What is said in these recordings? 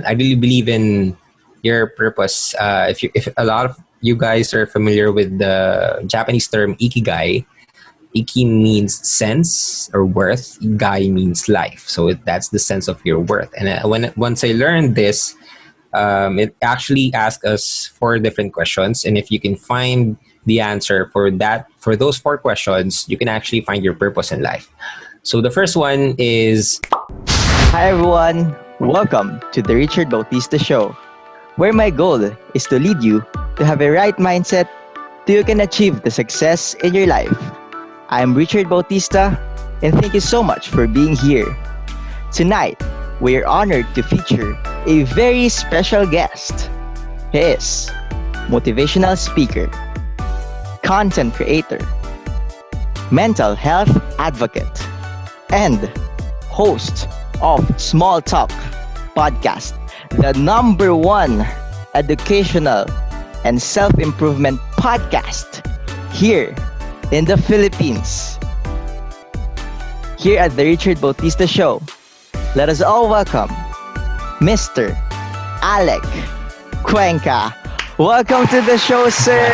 I really believe in your purpose. If a lot of you guys are familiar with the Japanese term ikigai, iki means sense or worth. Gai means life. So that's the sense of your worth. And once I learned this, it actually asks us four different questions, and if you can find the answer for those four questions, you can actually find your purpose in life. So the first one is, Hi everyone, welcome to the Richard Bautista Show, where my goal is to lead you to have a right mindset so you can achieve the success in your life. I'm Richard Bautista, and thank you so much for being here. Tonight, we are honored to feature a very special guest. He is motivational speaker, content creator, mental health advocate, and host of Small Talk Podcast, the number one educational and self-improvement podcast here in the Philippines. Here at the Richard Bautista Show, let us all welcome Mr. Alec Cuenca. Welcome to the show, sir.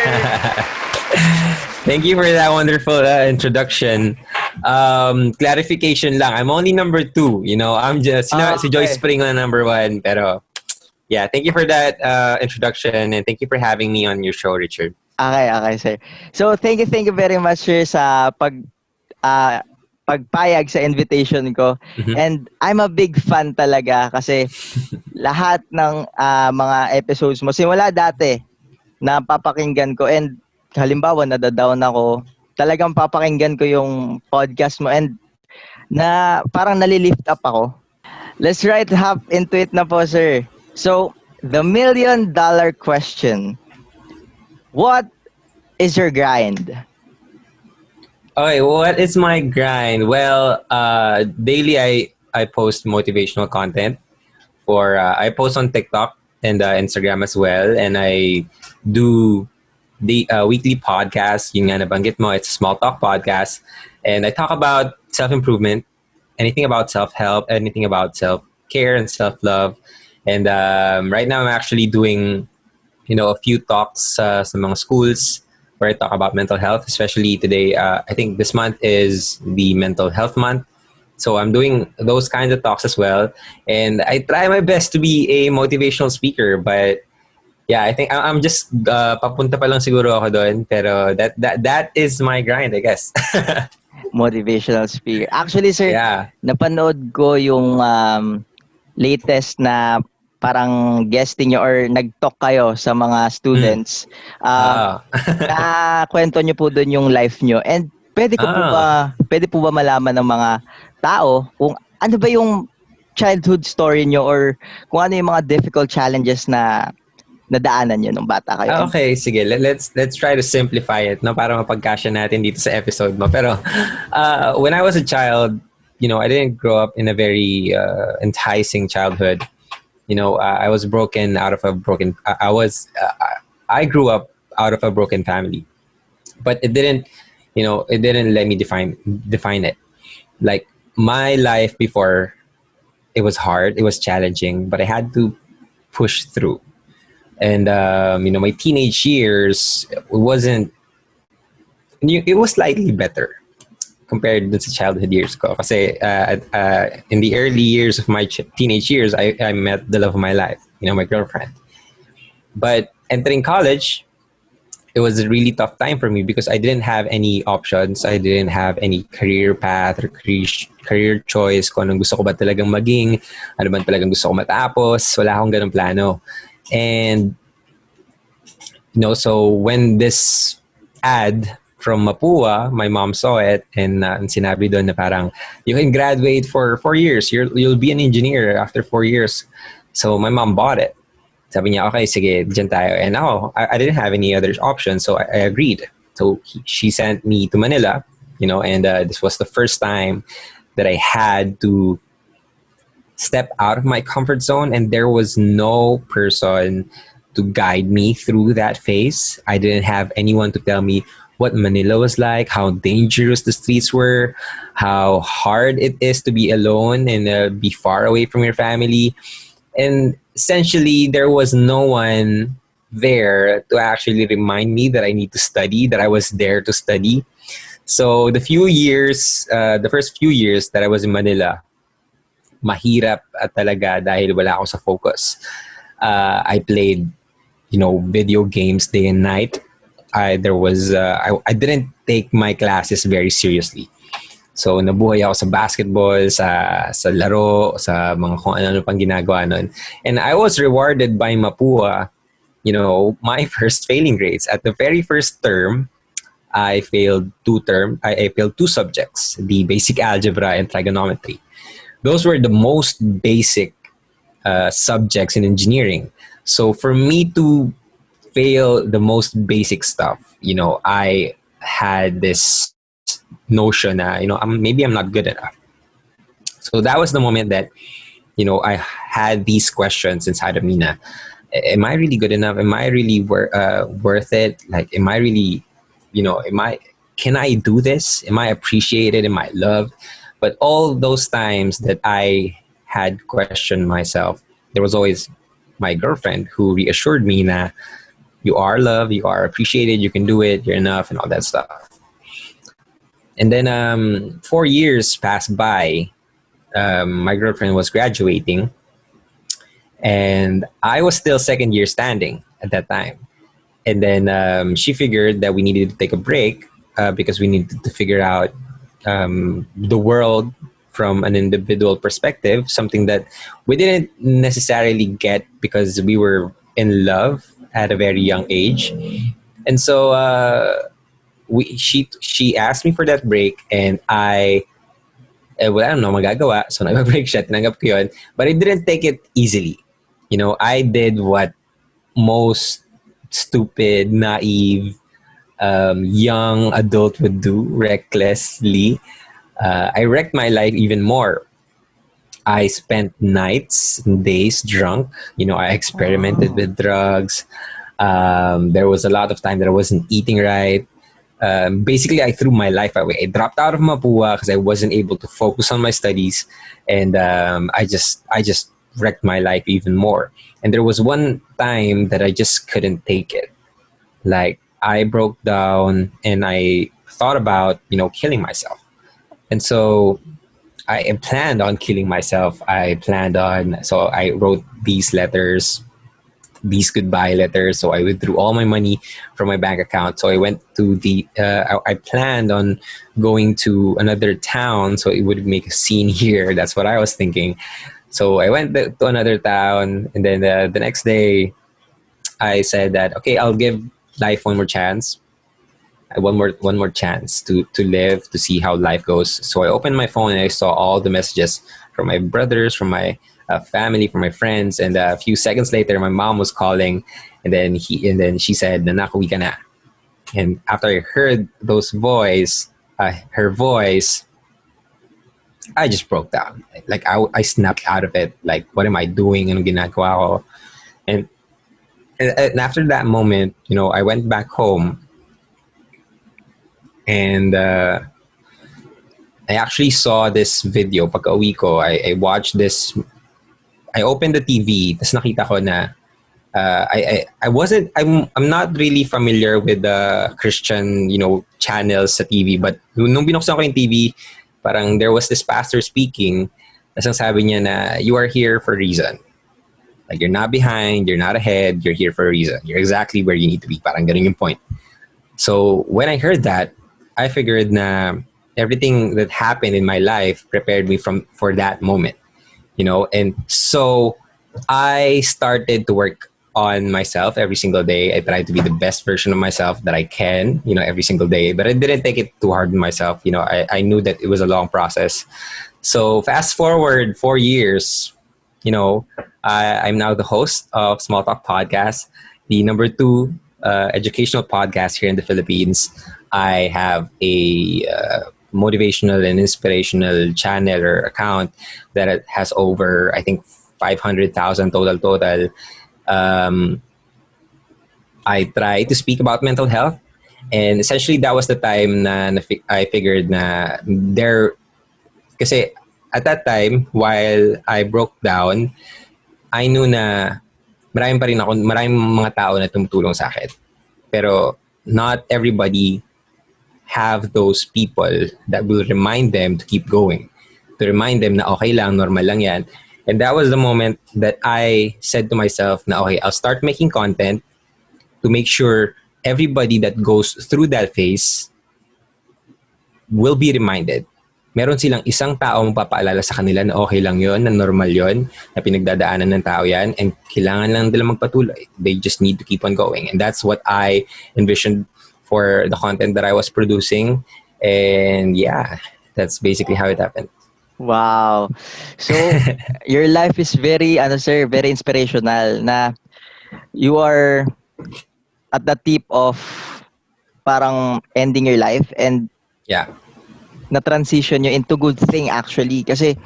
thank you for that wonderful introduction. Clarification lang, I'm only number 2. I'm just, si Joy Spring na number 1. Pero, yeah, thank you for that introduction, and thank you for having me on your show, Richard. Okay, sir. So, thank you very much, sir, sa pagpayag sa invitation ko. Mhm. And I'm a big fan talaga kasi lahat ng mga episodes mo, simula dati, na papakinggan ko, and halimbawa, nadadown ako, talagang papakinggan ko yung podcast mo, and na parang nalilift up ako. Let's hop into it na po, sir. So, the $1 million question. What is your grind? Okay, what is my grind? Well, daily I post motivational content I post on TikTok and Instagram as well, and I do the weekly podcast. Yung nga nabanggit mo, it's a small talk podcast, and I talk about self-improvement, anything about self-help, anything about self-care and self-love. And right now I'm actually doing, a few talks sa mga schools where I talk about mental health, especially today. I think this month is the mental health month. So I'm doing those kinds of talks as well. And I try my best to be a motivational speaker, but yeah, I think I'm just papunta pa lang siguro ako doon. Pero that is my grind, I guess. Motivational speaker. Actually, sir, Yeah. napanood ko yung latest na parang guesting nyo or nag-talk kayo sa mga students. Na kwento nyo po doon yung life nyo. And pwede po ba malaman ng mga tao kung ano ba yung childhood story nyo or kung ano yung mga difficult challenges na nadaanan nyo nung bata kayo? Okay, sige. Let's try to simplify it, no, para mapagkasya natin dito sa episode mo. Pero when I was a child, I didn't grow up in a very enticing childhood. I was broken out of a broken. I grew up out of a broken family, but it didn't let me define it. Like my life before, it was hard, it was challenging, but I had to push through. And my teenage years, it was slightly better compared to childhood years ko. Kasi in the early years of my teenage years, I met the love of my life, my girlfriend. But entering college, it was a really tough time for me because I didn't have any options. I didn't have any career path or career choice. Kung anong gusto ko ba talagang maging, ano ba talagang gusto ko matapos. Wala akong ganung plano. And, so when this ad from Mapua, my mom saw it, and sinabi doon na parang, you can graduate for 4 years. You'll be an engineer after 4 years. So my mom bought it. Sabi niya, okay, sige, dyan tayo. And I didn't have any other options, so I agreed. So she sent me to Manila, and this was the first time that I had to step out of my comfort zone, and there was no person to guide me through that phase. I didn't have anyone to tell me what Manila was like, how dangerous the streets were, how hard it is to be alone and be far away from your family. And essentially, there was no one there to actually remind me that I need to study, that I was there to study. So the first few years that I was in Manila, mahirap at talaga dahil wala ako sa focus. I played, video games day and night. I didn't take my classes very seriously. So nabuhay ako sa basketball, sa laro, sa mga kung ano pang ginagawa nun. And I was rewarded by Mapua, my first failing grades. At the very first term, I failed two subjects, the basic algebra and trigonometry. Those were the most basic subjects in engineering. So for me to fail the most basic stuff, I had this notion that, maybe I'm not good enough. So that was the moment that, I had these questions inside of me na, am I really good enough? Am I really worth it? Like, am I really, can I do this? Am I appreciated? Am I loved? But all those times that I had questioned myself, there was always my girlfriend who reassured me that you are loved, you are appreciated, you can do it, you're enough, and all that stuff. And then 4 years passed by. My girlfriend was graduating, and I was still second year standing at that time. And then she figured that we needed to take a break because we needed to figure out the world from an individual perspective, something that we didn't necessarily get because we were in love at a very young age. And so she asked me for that break, and wala naman magagawa. So nag-break siya, tinanggap ko yun. But I didn't take it easily. I did what most stupid, naive, young adult would do recklessly. I wrecked my life even more. I spent nights and days drunk. I experimented with drugs. There was a lot of time that I wasn't eating right. Basically, I threw my life away. I dropped out of Mapua because I wasn't able to focus on my studies, and I just wrecked my life even more. And there was one time that I just couldn't take it. Like, I broke down and I thought about, killing myself. And so I planned on killing myself. So I wrote these letters, these goodbye letters. So I withdrew all my money from my bank account. So I went to I planned on going to another town so it would make a scene here. That's what I was thinking. So I went to another town, and then the next day I said that, okay, I'll give life one more chance. One more chance to live, to see how life goes. So I opened my phone and I saw all the messages from my brothers, from my family, from my friends, and a few seconds later, my mom was calling, and then she said, "Nanakawi ka na." And after I heard her voice, I just broke down. Like I snapped out of it. Like, what am I doing? Anong ginagawa ko? And after that moment, I went back home. And I actually saw this video. Pagka-uwi ko, I watched this. I opened the TV, tapos nakita ko na I'm not really familiar with the Christian, channels sa TV. But nung binuksan ko yung TV, parang there was this pastor speaking. Tapos sabi niya na, you are here for a reason. Like, you're not behind, you're not ahead, you're here for a reason. You're exactly where you need to be. Parang ganun yung point. So when I heard that, I figured na everything that happened in my life prepared me for that moment, and so I started to work on myself every single day. I tried to be the best version of myself that I can, every single day, but I didn't take it too hard on myself. I knew that it was a long process. So fast forward 4 years, I'm now the host of Small Talk Podcast, the number 2 educational podcast here in the Philippines. I have a motivational and inspirational channel or account that has over, I think, 500,000 total. I try to speak about mental health, and essentially that was the time na I figured na kasi at that time, while I broke down, I knew na maraming mga tao na tumutulong sa akin. Pero not everybody have those people that will remind them to keep going. To remind them na okay lang, normal lang yan. And that was the moment that I said to myself na okay, I'll start making content to make sure everybody that goes through that phase will be reminded. Meron silang isang tao magpapaalala sa kanila na okay lang yon, na normal yon, na pinagdadaanan ng tao yan, and kailangan lang nila magpatuloy. They just need to keep on going. And that's what I envisioned for the content that I was producing. And yeah, that's basically how it happened. Wow. So, your life is very, sir, very inspirational na you are at the tip of parang ending your life and Yeah. na-transition nyo into good thing actually. Kasi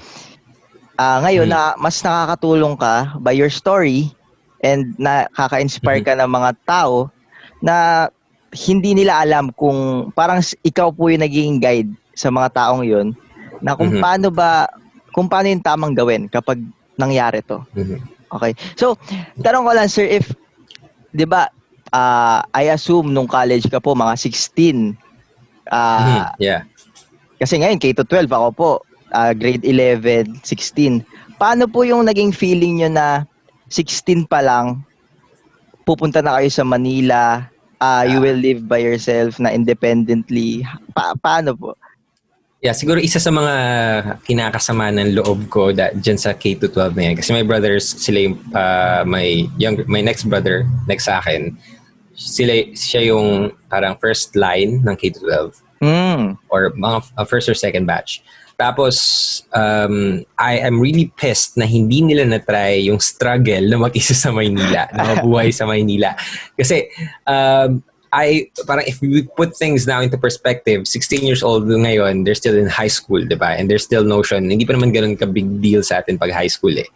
ngayon na mas nakakatulong ka by your story and nakaka-inspire ka ng mga tao na hindi nila alam kung parang ikaw po yung naging guide sa mga taong yun na kung paano yung tamang gawin kapag nangyari to. Okay. So, tanong ko lang sir, if 'di ba I assume nung college ka po mga 16. Yeah. Kasi ngayon K-12 ako po, grade 11, 16. Paano po yung naging feeling nyo na 16 pa lang pupunta na kayo sa Manila, you will live by yourself na independently? Paano po? Yeah, siguro isa sa mga kinakasama ng loob ko dyan sa K-12 na yan. Kasi my brothers, sila yung my next brother, next sa akin, siya yung parang first line ng K-12. Or mga first or second batch. Tapos, I am really pissed na hindi nila na-try yung struggle na mag-isa sa Maynila, na mabuhay sa Maynila. Kasi, parang if we put things now into perspective, 16 years old ngayon, they're still in high school, diba? And there's still notion, hindi pa naman ganun ka-big deal sa atin pag high school eh.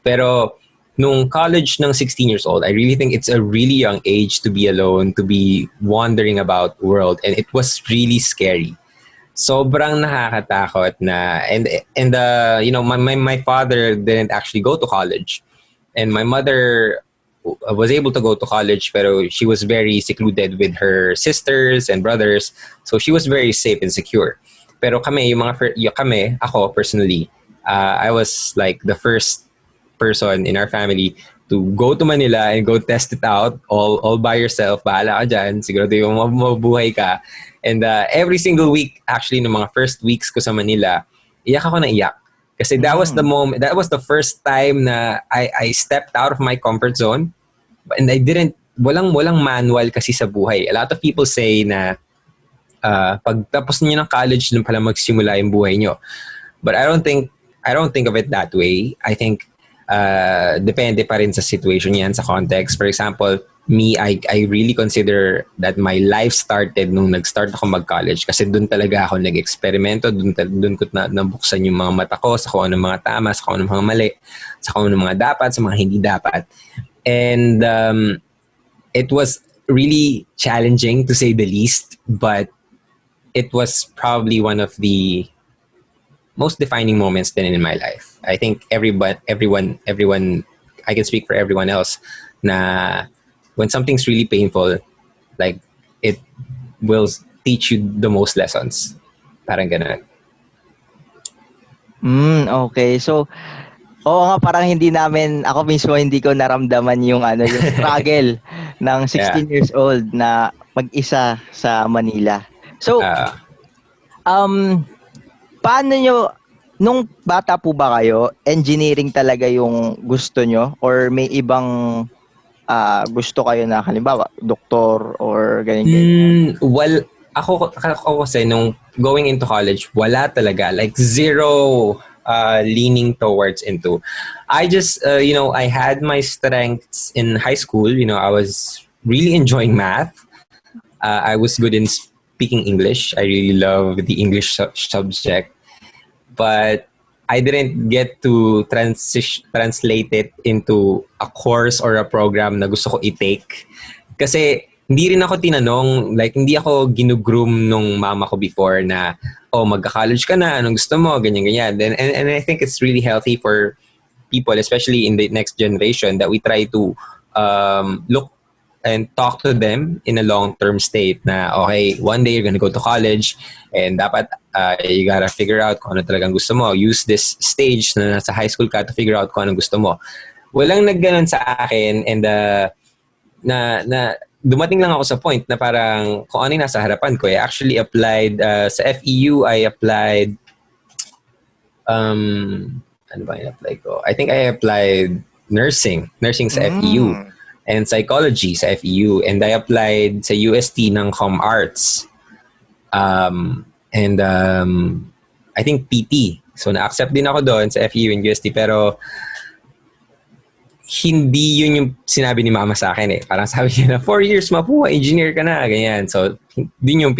Pero, nung college ng 16 years old, I really think it's a really young age to be alone, to be wandering about the world. And it was really scary. Sobrang nakakatakot na, and you know, my father didn't actually go to college. And my mother was able to go to college, pero she was very secluded with her sisters and brothers. So she was very safe and secure. Pero ako personally, I was like the first person in our family to go to Manila and go test it out all by yourself. Bahala ka dyan. Siguro yung mabuhay ka. And every single week, actually, no mga first weeks ko sa Manila, iyak ako na iyak. Kasi that was the moment, that was the first time na I stepped out of my comfort zone. And I didn't, walang manual kasi sa buhay. A lot of people say na pag tapos niyo ng college, dun pala magsimula yung buhay nyo. But I don't think of it that way. I think depende pa rin sa situation yan, sa context. For example, me, I really consider that my life started nung nag-start ako mag-college kasi dun talaga ako nag-eksperimento, dun ko nabuksan yung mga mata ko sa kung anong mga tama, sa kung anong mga mali, sa kung anong mga dapat, sa mga hindi dapat. And it was really challenging to say the least, but it was probably one of the most defining moments then in my life. I think everyone, I can speak for everyone else, na when something's really painful, like it will teach you the most lessons. Parang ganun. Okay. So, oo nga, parang ako mismo hindi ko naramdaman yung yung struggle ng 16 years old na mag-isa sa Manila. So, paano nyo, nung bata po ba kayo, engineering talaga yung gusto nyo? Or may ibang gusto kayo na, halimbawa, doktor or ganyan? Well, ako kasi nung going into college, wala talaga. Like zero leaning towards into. I just, I had my strengths in high school. I was really enjoying math. I was good in speaking English. I really love the English subject. But I didn't get to translate it into a course or a program na gusto ko i-take. Kasi hindi rin ako tinanong, like hindi ako ginugroom nung mama ko before na, magka-college ka na, anong gusto mo, ganyan-ganyan. And I think it's really healthy for people, especially in the next generation, that we try to look and talk to them in a long-term state na, okay, one day you're gonna go to college and dapat you gotta figure out kung ano talagang gusto mo. Use this stage na nasa high school ka to figure out kung ano gusto mo. Walang nagganon sa akin, and na dumating lang ako sa point na parang kung ano yung nasa harapan ko. I actually applied sa FEU. I applied ano ba yung apply ko? I think I applied nursing sa FEU, and psychology sa FEU, and I applied sa UST ng Com Arts, and I think PT. So na-accept din ako doon sa FEU and UST, pero hindi yun yung sinabi ni mama sa akin eh. Parang sabi niya na 4 years mapuha, engineer ka na, ganyan. So din yung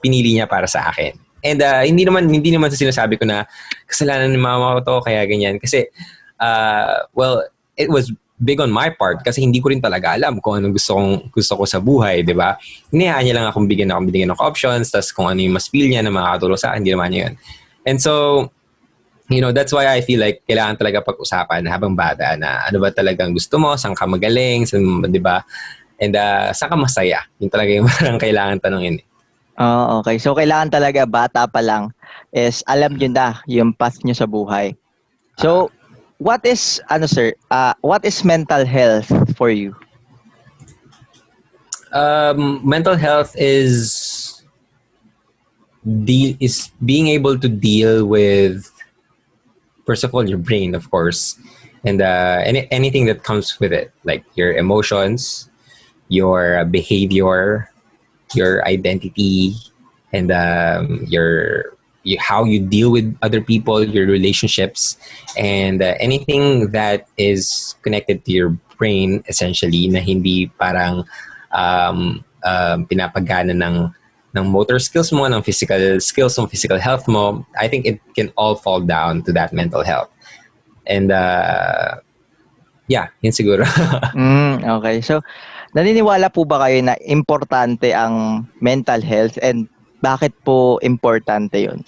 pinili niya para sa akin. And hindi naman sa sinasabi ko na kasalanan ni mama ko to, kaya ganyan. Kasi well, it was big on my part kasi hindi ko rin talaga alam kung anong gusto ko sa buhay, di ba? Hinayaan niya lang akong bigyan ng options, tas kung ano yung mas feel niya na makakatulong sa akin, hindi naman yun. And so, you know, that's why I feel like kailangan talaga pag-usapan habang bata na ano ba talagang gusto mo, saan ka magaling, di ba? And saan ka masaya. Yun talaga yung parang kailangan tanongin. Oh, okay. So, kailangan talaga bata pa lang is alam nyo na yung path nyo sa buhay. So, what is mental health for you? Mental health is being able to deal with, first of all, your brain, of course, and anything that comes with it, like your emotions, your behavior, your identity, and how you deal with other people, your relationships, and anything that is connected to your brain, essentially, na hindi parang pinapagana ng motor skills mo, ng physical skills, ng physical health mo. I think it can all fall down to that mental health. And yeah, yun siguro. Okay. So, naniniwala po ba kayo na importante ang mental health, and bakit po importante yun?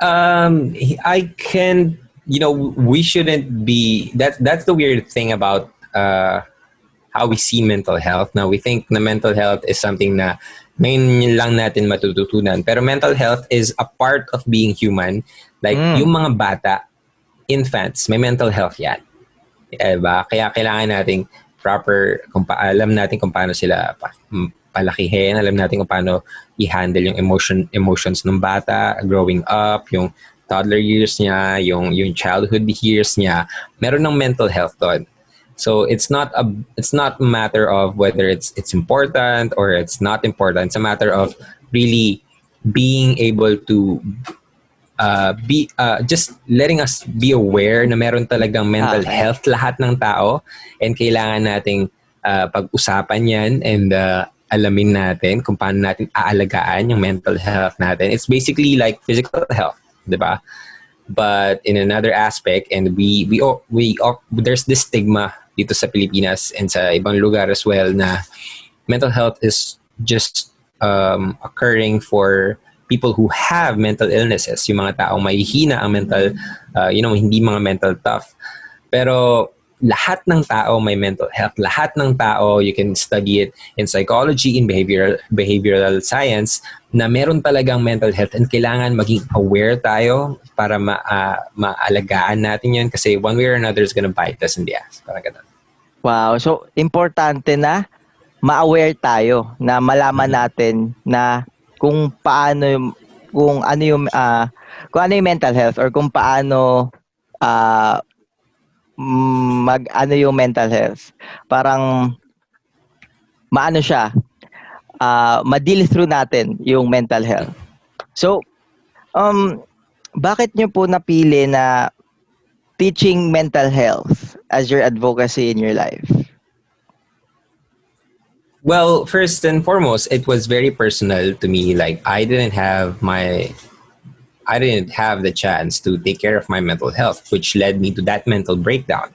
I can, we shouldn't be, that's the weird thing about how we see mental health. Now, we think na mental health is something na ngayon lang natin matututunan. Pero mental health is a part of being human. Like, yung mga bata, infants, may mental health yan. Diba? Kaya kailangan nating alam natin kung paano sila palakihin, alam natin kung paano i-handle yung emotions ng bata, growing up, yung toddler years niya, yung childhood years niya. Meron ng mental health doon. So it's not a matter of whether it's important or it's not important. It's a matter of really being able to be just letting us be aware na meron talagang mental health lahat ng tao, and kailangan nating pag-usapan yan, and alamin natin kung paano natin aalagaan yung mental health natin. It's basically like physical health, di ba? But in another aspect, and we there's this stigma dito sa Pilipinas and sa ibang lugar as well na mental health is just occurring for people who have mental illnesses, yung mga taong mahihina ang mental, hindi mga mental tough. Pero lahat ng tao may mental health. Lahat ng tao, you can study it in psychology, in behavioral science, na meron talagang mental health, and kailangan maging aware tayo para maalagaan natin yun, kasi one way or another is gonna bite us in the ass. Parang ganun. Wow. So, importante na ma-aware tayo, na malaman natin na kung ano yung mental health, or kung paano yung mental health. Parang maano siya, ma-deal through natin yung mental health. So, bakit nyo po napili na teaching mental health as your advocacy in your life? Well, first and foremost, it was very personal to me. Like, I didn't have the chance to take care of my mental health, which led me to that mental breakdown.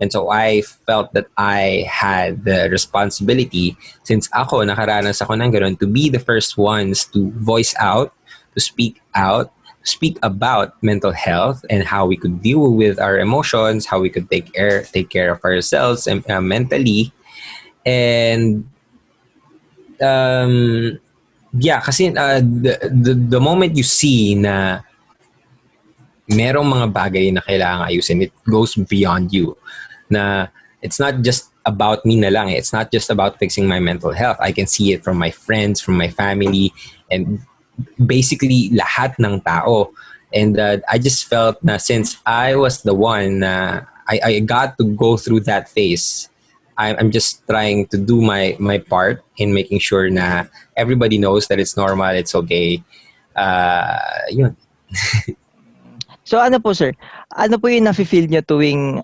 And so I felt that I had the responsibility, since nakaranas ako ng ganun, to be the first ones to voice out, to speak out, speak about mental health and how we could deal with our emotions, how we could take care of ourselves and mentally. And um, yeah, kasi the moment you see na merong mga bagay na kailangan ayusin, it goes beyond you. Na it's not just about me na lang. It's not just about fixing my mental health. I can see it from my friends, from my family, and basically lahat ng tao. And I just felt na since I was the one na I got to go through that phase, I'm just trying to do my part in making sure na everybody knows that it's normal, it's okay. Yun. So ano po sir, ano po yung nafe-feel nyo tuwing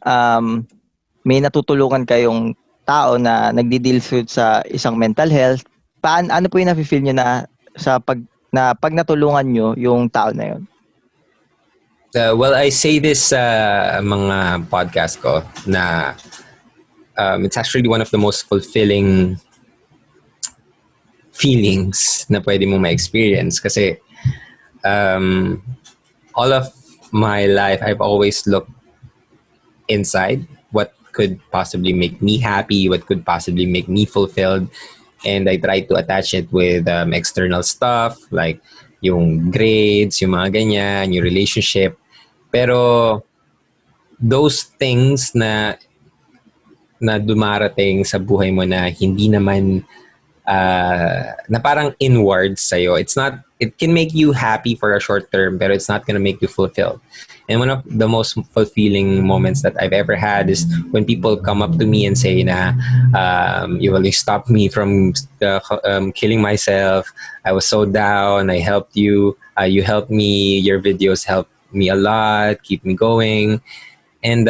may natutulungan kayong tao na nagdi-deal sa isang mental health? Ano po yung nafe-feel nyo na pag natulungan nyo yung tao na yun? Well, I say this sa mga podcast ko na it's actually one of the most fulfilling feelings na pwede mo ma-experience kasi all of my life I've always looked inside what could possibly make me happy, what could possibly make me fulfilled, and I try to attach it with external stuff like yung grades, yung mga ganyan, yung relationship. Pero those things na dumarating sa buhay mo na hindi naman na parang inwards sa'yo. It can make you happy for a short term, pero it's not gonna make you fulfilled. And one of the most fulfilling moments that I've ever had is when people come up to me and say na, you stopped me from killing myself. I was so down. I helped you. You helped me. Your videos helped me a lot, keep me going. And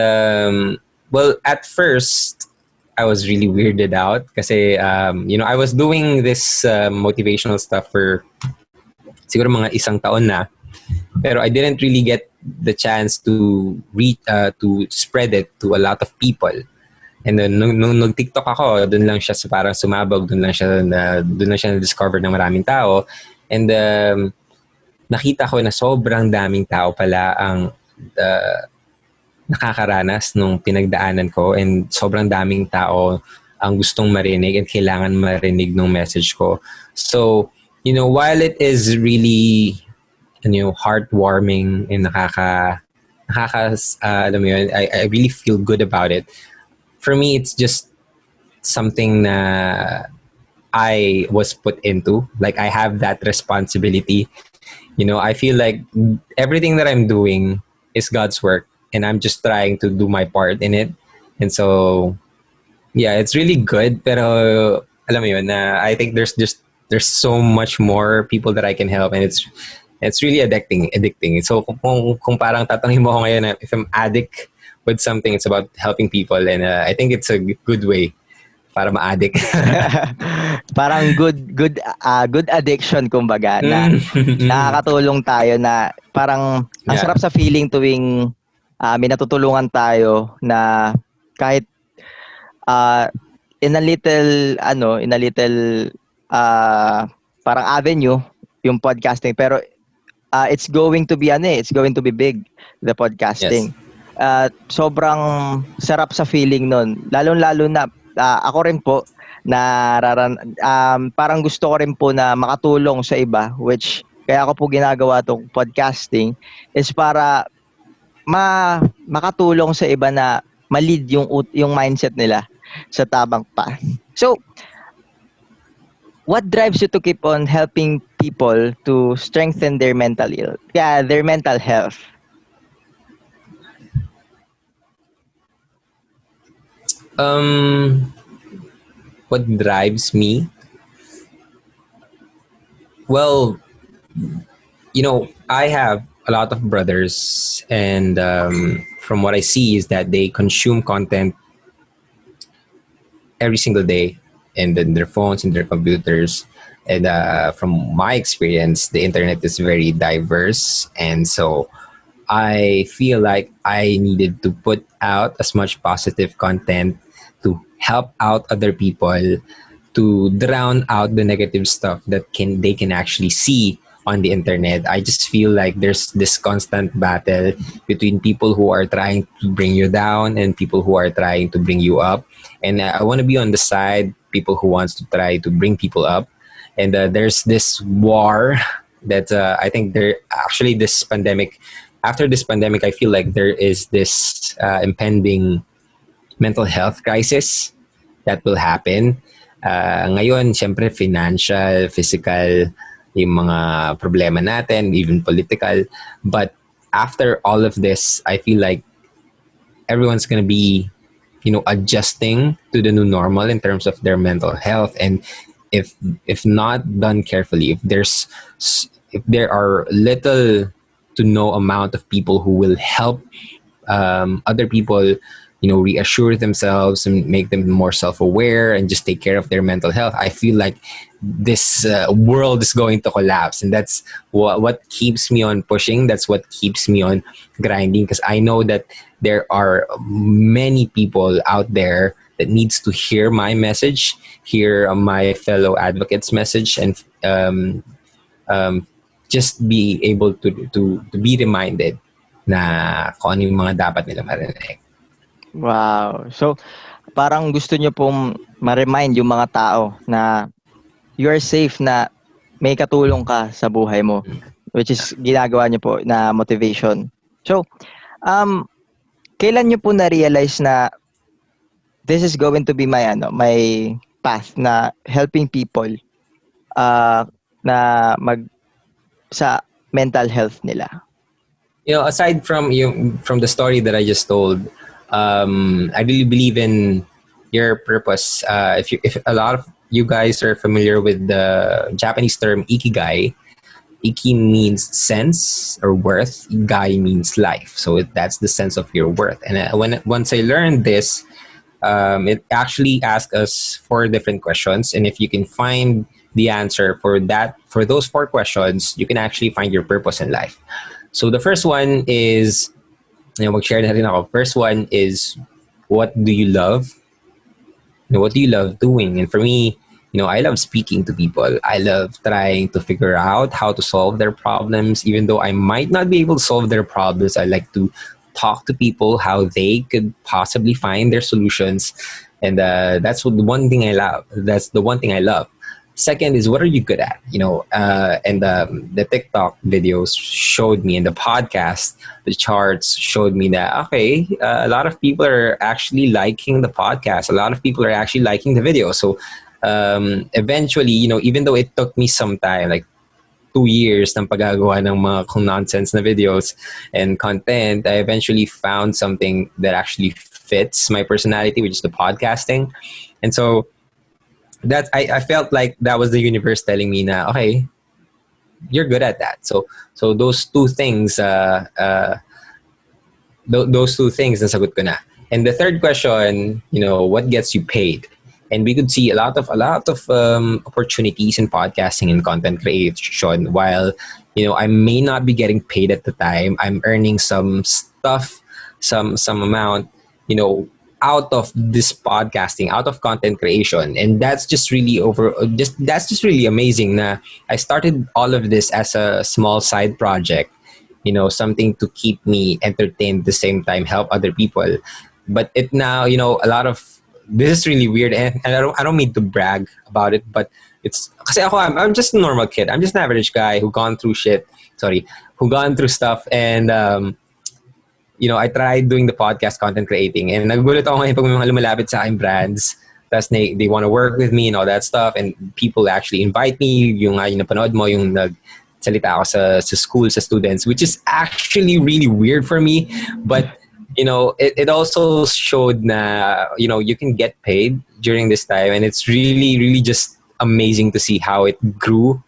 well, at first, I was really weirded out kasi I was doing this motivational stuff for siguro mga isang taon na, pero I didn't really get the chance to spread it to a lot of people. And then nung nag-TikTok ako, doon lang siya parang sumabog, doon lang siya na-discover ng maraming tao. And nakita ko na sobrang daming tao pala ang nakakaranas nung pinagdaanan ko, and sobrang daming tao ang gustong marinig and kailangan marinig ng message ko. So, while it is really heartwarming and alam mo yun, I really feel good about it. For me, it's just something na I was put into. Like, I have that responsibility. I feel like everything that I'm doing is God's work, and I'm just trying to do my part in it. And so, yeah, it's really good. Pero, alam mo yun, I think there's so much more people that I can help, and it's really addicting. So, kung parang tatanungin mo ako ngayon if I'm addict with something, it's about helping people, and I think it's a good way para ma-addict. Parang good addiction kumbaga na nakakatulong tayo na parang ang sarap sa feeling tuwing may natutulungan tayo na kahit in a little parang avenue yung podcasting, pero it's going to be big, the podcasting. Yes. Sobrang sarap sa feeling nun, lalo na ako rin po na parang gusto ko rin po na makatulong sa iba, which kaya ako po ginagawa tong podcasting is para makatulong sa iba na ma-lead yung mindset nila sa tamang path. So, what drives you to keep on helping people to strengthen their mental health? What drives me? Well, I have a lot of brothers, and from what I see is that they consume content every single day, and in their phones and their computers. And from my experience, the internet is very diverse, and so I feel like I needed to put out as much positive content to help out other people, to drown out the negative stuff that they can actually see on the internet. I just feel like there's this constant battle between people who are trying to bring you down and people who are trying to bring you up. And I want to be on the side people who wants to try to bring people up. And there's this war that I think there actually this pandemic. After this pandemic, I feel like there is this impending mental health crisis that will happen. Ngayon, syempre, financial, physical, yung mga problema natin, even political. But after all of this, I feel like everyone's gonna be, adjusting to the new normal in terms of their mental health. And if if not done carefully, if there are little to no amount of people who will help other people, reassure themselves and make them more self-aware and just take care of their mental health, I feel like this world is going to collapse. And that's what keeps me on pushing. That's what keeps me on grinding, because I know that there are many people out there that needs to hear my message, hear my fellow advocates' message, and just be able to be reminded na kung ano yung mga dapat nila marinig. Wow. So, parang gusto nyo pong ma-remind yung mga tao na you are safe, na may katulong ka sa buhay mo, which is ginagawa nyo po na motivation. So, kailan nyo po na-realize na this is going to be my path na helping people na sa mental health nila? Aside from the story that I just told, I really believe in your purpose. If a lot of you guys are familiar with the Japanese term ikigai, iki means sense or worth, gai means life. So that's the sense of your worth. And once I learned this, it actually asks us 4 different questions, and if you can find the answer for those 4 questions, you can actually find your purpose in life. So the first one is, mag-share na rin ako. First one is, what do you love? What do you love doing? And for me, I love speaking to people. I love trying to figure out how to solve their problems. Even though I might not be able to solve their problems, I like to talk to people how they could possibly find their solutions. And that's the one thing I love. That's the one thing I love. Second is, what are you good at? And the TikTok videos showed me, and the podcast, the charts showed me that, okay, a lot of people are actually liking the podcast. A lot of people are actually liking the video. So eventually, even though it took me some time, like 2 years ng paggagawa ng mga kung nonsense na videos and content, I eventually found something that actually fits my personality, which is the podcasting. And so that I felt like that was the universe telling me na, okay, you're good at that. So those 2 things, those 2 things nasagot ko na. And the third question, what gets you paid? And we could see a lot of opportunities in podcasting and content creation. While I may not be getting paid at the time, I'm earning some stuff, some amount, out of this podcasting, out of content creation. And that's just really really amazing. Na I started all of this as a small side project, something to keep me entertained at the same time, help other people. But it now, a lot of, this is really weird, and I don't mean to brag about it, but it's kasi I'm just a normal kid. I'm just an average guy who gone through stuff, and I tried doing the podcast content creating, and nagugulat ako ngayon pag may mga lumalapit sa akin brands, tapos they want to work with me and all that stuff, and people actually invite me, yung napanood mo, yung nagsalita ako sa school, sa students, which is actually really weird for me, but it also showed na, you can get paid during this time, and it's really, really just amazing to see how it grew.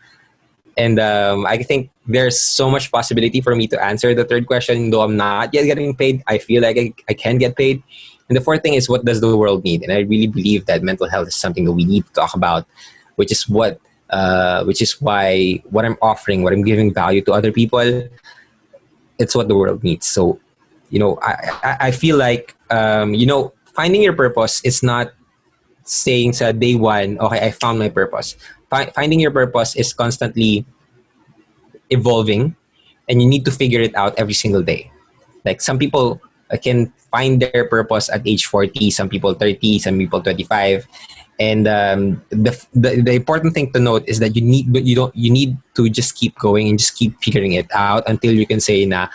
And I think there's so much possibility for me to answer the third question. Though I'm not yet getting paid, I feel like I can get paid. And the fourth thing is, what does the world need? And I really believe that mental health is something that we need to talk about, which is why what I'm offering, what I'm giving value to other people, it's what the world needs. So, I feel like, finding your purpose is not saying sa day one, okay, I found my purpose. Finding your purpose is constantly evolving, and you need to figure it out every single day. Like some people can find their purpose at age 40, some people 30, some people 25. And the important thing to note is that you need to just keep going and just keep figuring it out until you can say na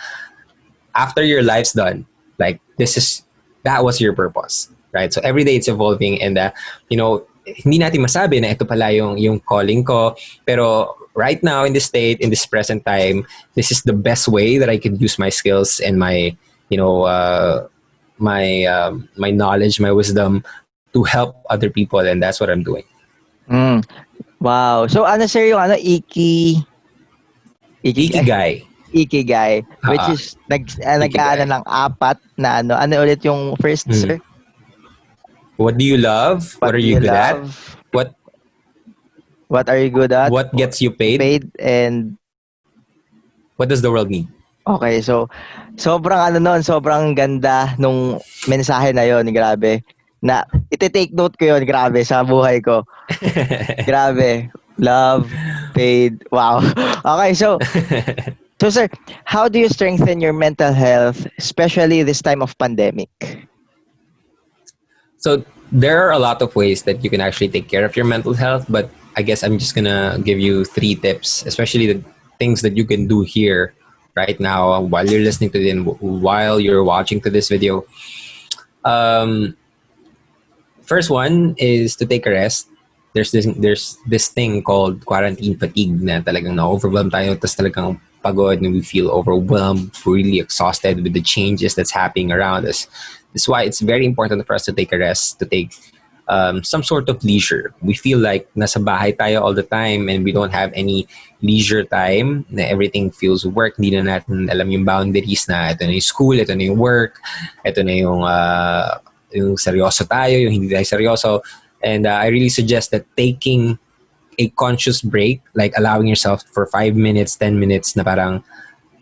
after your life's done, like that was your purpose, right? So every day it's evolving, and hindi natin masabi na ito pala yung calling ko, pero right now in this state, in this present time, this is the best way that I could use my skills and my my knowledge, my wisdom to help other people, and that's what I'm doing. Mm. Wow. So ano sir yung Ikigai. Ikigai, which is nag-aano ng apat na ano ulit yung first, sir? What do you love? What are you good at? What are you good at? What gets you paid? And what does the world need? Okay, so sobrang ganda nung mensahe na yon, grabe. Na ite-take note ko yon, grabe, sa buhay ko. Grabe. Love, paid. Wow. Okay, so sir, how do you strengthen your mental health, especially this time of pandemic? So there are a lot of ways that you can actually take care of your mental health, but I guess I'm just gonna give you 3 tips, especially the things that you can do here right now while you're listening to it, while you're watching to this video. First one is to take a rest. There's this thing called quarantine fatigue na talagang na-overwhelm tayo, tapos talagang pagod and we feel overwhelmed, really exhausted with the changes that's happening around us. That's why it's very important for us to take a rest, to take some sort of leisure. We feel like nasa bahay tayo all the time and we don't have any leisure time, na everything feels work. Hindi na natin alam yung boundaries na ito na yung school, ito na yung work, ito na yung seryoso tayo, yung hindi tayo seryoso. And I really suggest that taking a conscious break, like allowing yourself for 5 minutes, 10 minutes na parang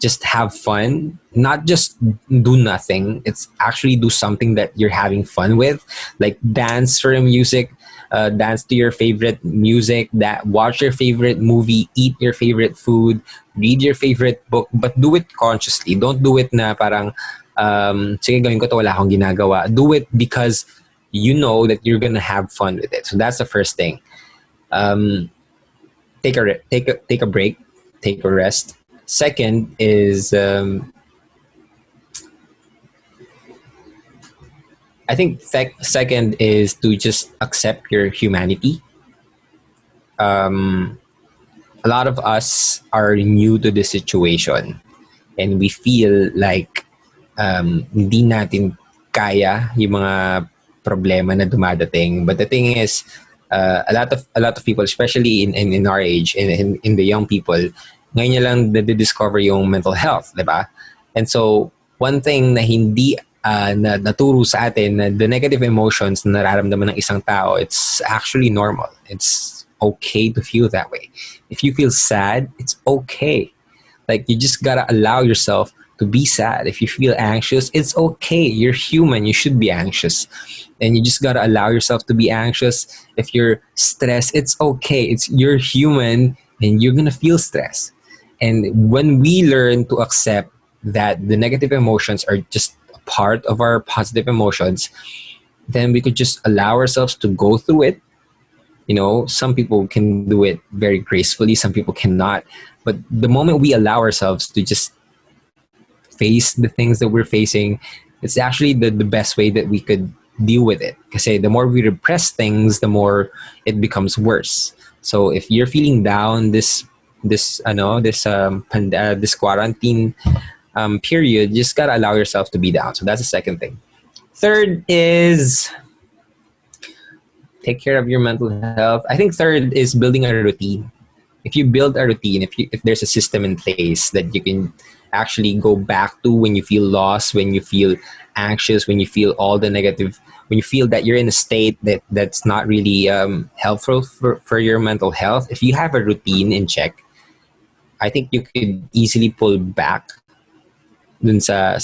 just have fun, not just do nothing. It's actually do something that you're having fun with, like dance for music, dance to your favorite music, that watch your favorite movie, eat your favorite food, read your favorite book, but do it consciously. Don't do it na parang sige gawin ko to, wala akong ginagawa. Do it because you know that you're gonna have fun with it. So that's the first thing. Take a break, take a rest. Second is I think second is to just accept your humanity. A lot of us are new to this situation and we feel like hindi natin kaya yung mga problema na dumadating. But the thing is, a lot of people, especially in our age, in the young people, ngayon niya lang discover yung mental health, di ba? And so, one thing na hindi na naturo sa atin, na the negative emotions na nararamdaman ng isang tao, it's actually normal. It's okay to feel that way. If you feel sad, it's okay. Like, you just gotta allow yourself to be sad. If you feel anxious, it's okay. You're human. You should be anxious. And you just gotta allow yourself to be anxious. If you're stressed, it's okay. You're human and you're gonna feel stress. And when we learn to accept that the negative emotions are just a part of our positive emotions, then we could just allow ourselves to go through it. You know, some people can do it very gracefully, some people cannot. But the moment we allow ourselves to just face the things that we're facing, it's actually the best way that we could deal with it. Because the more we repress things, the more it becomes worse. So if you're feeling down this quarantine period, you just gotta allow yourself to be down. So that's the second thing. Third is take care of your mental health. I think third is building a routine. If you build a routine, if there's a system in place that you can actually go back to when you feel lost, when you feel anxious, when you feel all the negative, when you feel that you're in a state that's not really helpful for your mental health, if you have a routine in check, I think you could easily pull back dun sa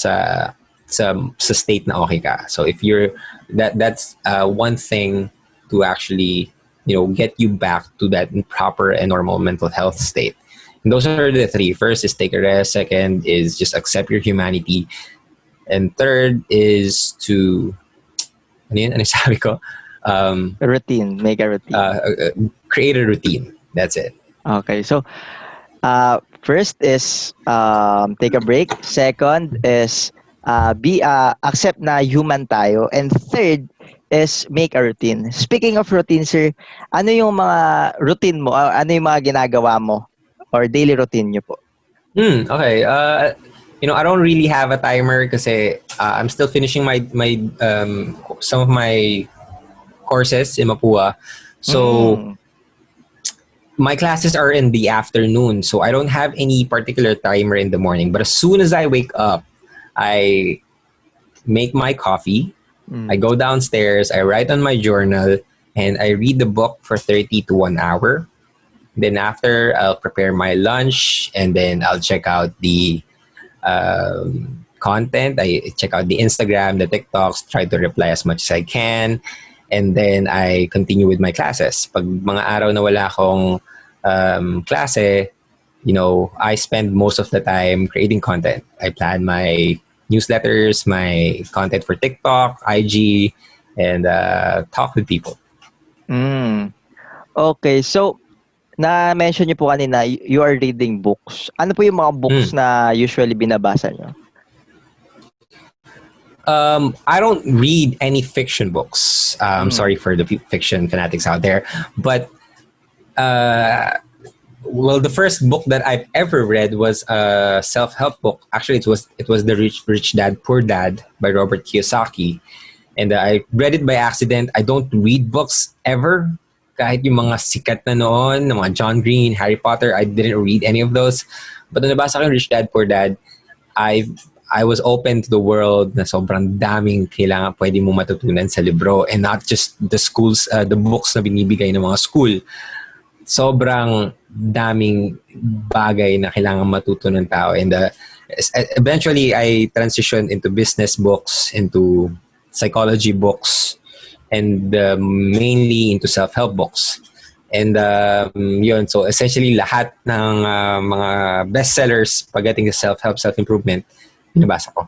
state na okay ka. So if you're that's one thing to actually get you back to that proper and normal mental health state. And those are the three. First is take a rest. Second is just accept your humanity. And third is to, ano yun? Ano sabi ko? Routine, make a routine. Create a routine. That's it. Okay, so first is take a break. Second is be accept na human tayo. And third is make a routine. Speaking of routine, sir, ano yung mga routine mo? Ano yung mga ginagawa mo? Or daily routine nyo po? Okay. I don't really have a timer kasi I'm still finishing my some of my courses in Mapua. So my classes are in the afternoon, so I don't have any particular timer in the morning. But as soon as I wake up, I make my coffee. I go downstairs, I write on my journal, and I read the book for 30 to 1 hour. Then after, I'll prepare my lunch, and then I'll check out the content. I check out the Instagram, the TikToks, try to reply as much as I can. And then I continue with my classes. Pag mga araw na wala akong klase, I spend most of the time creating content. I plan my newsletters, my content for TikTok, IG, and talk with people. Okay, so na-mention niyo po kanina, you are reading books. Ano po yung mga books na usually binabasa niyo? I don't read any fiction books. Sorry for the fiction fanatics out there. But, the first book that I've ever read was a self-help book. Actually, it was The Rich Dad, Poor Dad by Robert Kiyosaki. And I read it by accident. I don't read books ever. Kahit yung mga sikat na noon, ng mga John Green, Harry Potter, I didn't read any of those. But nung nabasa ko yung Rich Dad, Poor Dad, I was open to the world na sobrang daming kailangan pwede mo matutunan sa libro and not just the schools, the books na binibigay ng mga school. Sobrang daming bagay na kailangan matutunan tao. And eventually, I transitioned into business books, into psychology books, and mainly into self-help books. And yun, so essentially lahat ng mga bestsellers pagdating sa self-help, self-improvement, binabasa ko.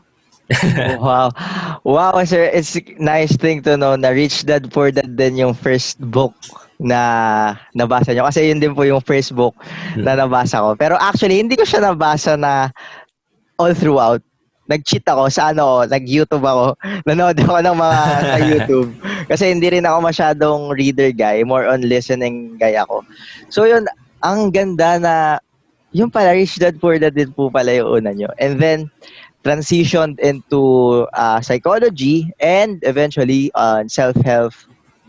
Wow, sir. It's nice thing to know na Rich Dad Poor Dad din yung first book na nabasa nyo. Kasi yun din po yung first book na nabasa ko. Pero actually, hindi ko siya nabasa na all throughout. Nag-cheat ako sa nag-YouTube ako. Nanood ako ng mga sa YouTube. Kasi hindi rin ako masyadong reader guy. More on listening guy ako. So yun, ang ganda na yung pala, Rich Dad Poor Dad din po pala yung una nyo. And then, transitioned into psychology and eventually self-help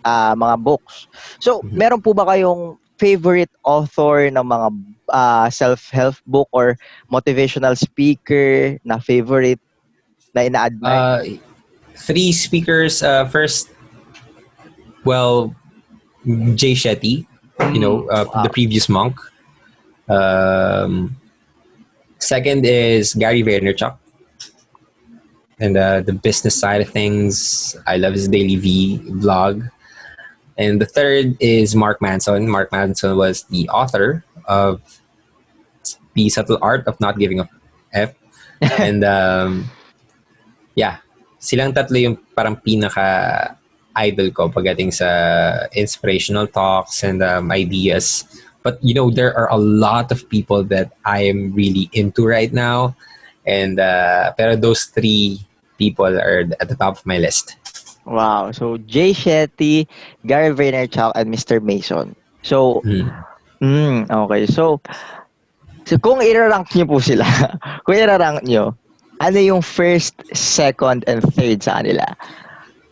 mga books. So, meron po ba kayong favorite author ng mga self-help book or motivational speaker na favorite na ina-admire? 3 speakers. First, Jay Shetty, the previous monk. Second is Gary Vaynerchuk. And the business side of things, I love his daily vlog. And the third is Mark Manson. Mark Manson was the author of The Subtle Art of Not Giving a F. And silang tatlo yung parang pinaka-idol ko pagdating sa inspirational talks and ideas. But, there are a lot of people that I am really into right now. And pero those 3 people are at the top of my list. Wow. So, Jay Shetty, Gary Vaynerchuk, and Mr. Mason. So, okay. So kung i-rank nyo po sila, ano yung first, second, and third sa kanila?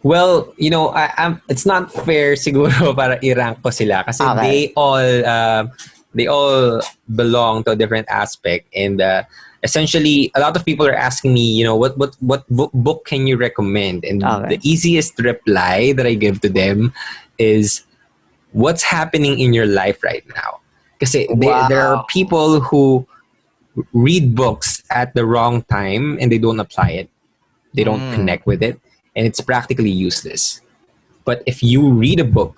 Well, it's not fair siguro para i-rank ko sila kasi they all belong to a different aspect. And essentially, a lot of people are asking me, what book can you recommend? And the easiest reply that I give to them is, what's happening in your life right now? Kasi there are people who read books at the wrong time and they don't apply it. They don't connect with it. And it's practically useless. But if you read a book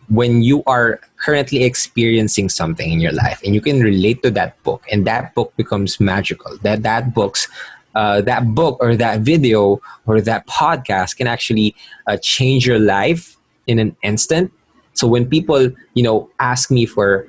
when you are currently experiencing something in your life and you can relate to that book, and that book becomes magical, that book or that video or that podcast can actually change your life in an instant. So when people, ask me for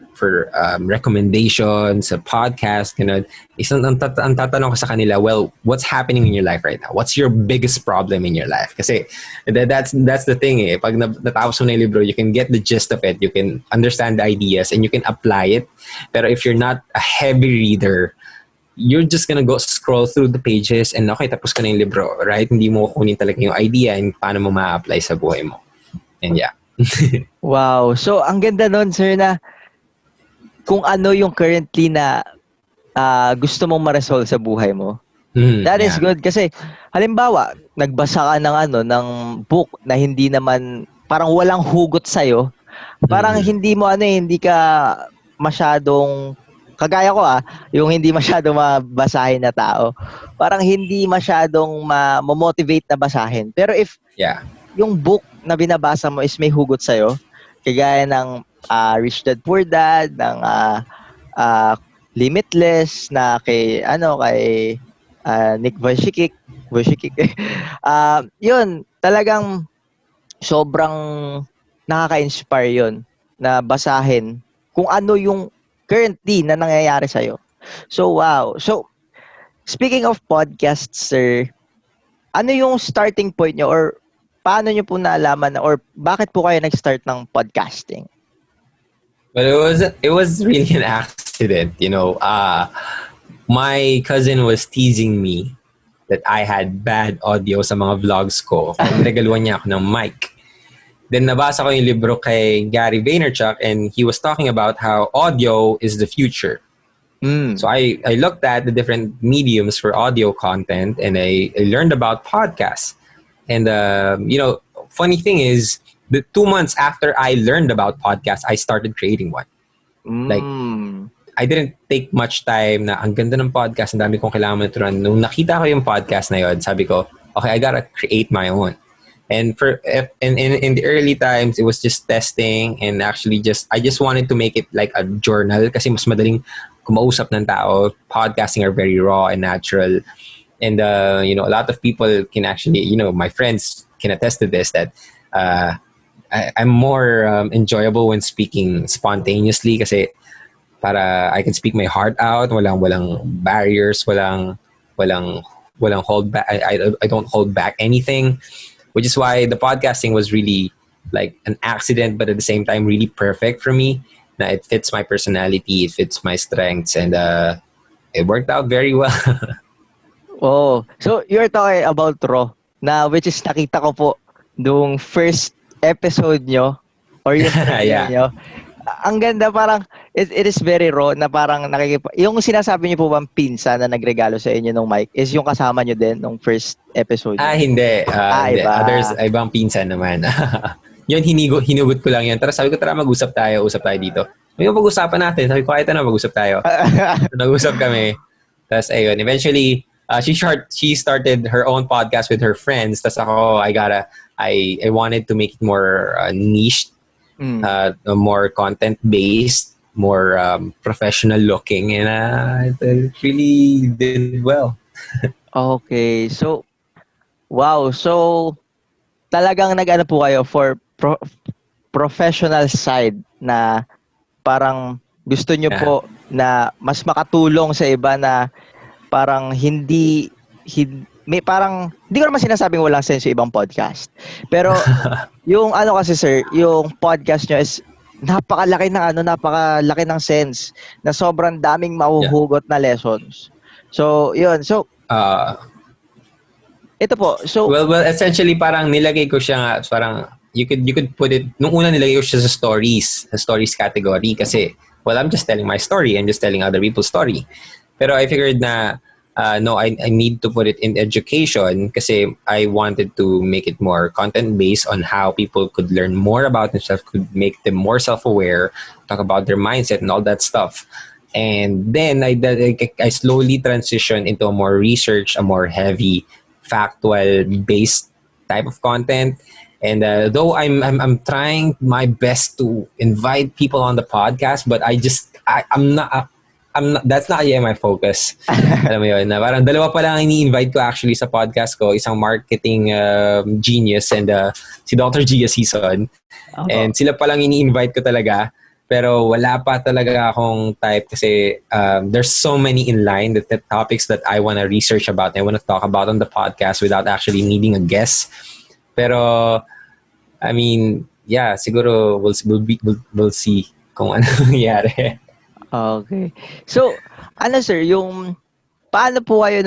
recommendations, a podcast, ang tatanong ko sa kanila, well, what's happening in your life right now? What's your biggest problem in your life? Kasi that's the thing eh. Pag natapos mo na yung libro, you can get the gist of it, you can understand the ideas, and you can apply it. Pero if you're not a heavy reader, you're just gonna go scroll through the pages and okay, tapos ka na yung libro, right? Hindi mo kunin talaga yung idea and paano mo ma-apply sa buhay mo. And yeah. Wow. So, ang ganda nun, sir, na kung ano yung currently na gusto mong ma-resolve sa buhay mo. That is good. Kasi, halimbawa, nagbasa ka ng book na hindi naman, parang walang hugot sa'yo. Parang hindi mo, hindi ka masyadong, kagaya ko yung hindi masyadong mabasahin na tao. Parang hindi masyadong ma-motivate na basahin. Pero if yung book na binabasa mo is may hugot sa'yo, kagaya ng Rich Dad Poor Dad, ng Limitless, na kay Nick Vujicic. Yun, talagang sobrang nakaka-inspire yun na basahin kung ano yung currently na nangyayari sa'yo. So, wow. So, speaking of podcasts, sir, ano yung starting point nyo or paano nyo po naalaman or bakit po kayo nag-start ng podcasting? Well, it was really an accident, my cousin was teasing me that I had bad audio sa mga vlogs ko. Niregaluhan niya ako ng mic. Then nabasa ko yung libro kay Gary Vaynerchuk, and he was talking about how audio is the future. So I looked at the different mediums for audio content, and I learned about podcasts. And, funny thing is, the 2 months after I learned about podcasts, I started creating one. Like, I didn't take much time na ang ganda ng podcast, ang dami kong kailangan matutunan. Nung nakita ko yung podcast na yun, sabi ko, okay, I gotta create my own. And in the early times, it was just testing, and actually I just wanted to make it like a journal kasi mas madaling kumausap ng tao. Podcasting are very raw and natural. And, a lot of people can actually, my friends can attest to this, that I'm more enjoyable when speaking spontaneously kasi para I can speak my heart out, walang barriers, walang hold back. I don't hold back anything, which is why the podcasting was really like an accident, but at the same time really perfect for me. Na it fits my personality, it fits my strengths, and it worked out very well. Oh, so you're talking about Raw, na which is nakita ko po nung first episode nyo or yung nyo. Ang ganda, parang it is very raw na parang yung sinasabi niyo po bang pinsan na nagregalo sa inyo nung mic is yung kasama niyo din nung first episode nyo? Hindi. Hindi. Iba. Others, ibang pinsan naman. Yun, hinugot ko lang yun. Tara, sabi ko, tara usap tayo dito. Yung pag-usapan natin, sabi ko, kahit na mag-usap tayo. Nag-usap kami. Tapos ayun, eventually, she started her own podcast with her friends. Tapos ako, I wanted to make it more niche, more content-based, more professional looking, and it really did well. Okay, so wow, so talagang nag-ano po kayo for professional side na parang gusto nyo po na mas makatulong sa iba na parang may parang hindi ko naman sinasabing walang sense yung ibang podcast. Pero yung kasi sir, yung podcast nyo is napakalaki ng sense na sobrang daming mahuhugot na lessons. So, yun. So, ito po. So, well, essentially parang nilagay ko siya nga, parang you could put it, nung una nilagay ko siya sa stories category kasi, well, I'm just telling my story, I'm just telling other people's story. Pero I figured na, no, I need to put it in education kasi I wanted to make it more content-based on how people could learn more about themselves, could make them more self-aware, talk about their mindset and all that stuff. And then I slowly transitioned into a more research, a more heavy, factual-based type of content. And though I'm trying my best to invite people on the podcast, but I'm not, that's not yet my focus. Alam mo yun, na parang dalawa pa lang ang ini-invite ko actually sa podcast ko, isang marketing genius and si Dr. Gia Season. And sila pa lang ini-invite ko talaga. Pero wala pa talaga akong type kasi there's so many in line that the topics that I want to research about and I want to talk about on the podcast without actually needing a guest. Pero I mean, yeah, siguro we'll see kung ano nangyayari. Okay. So, ano sir, yung paano po kayo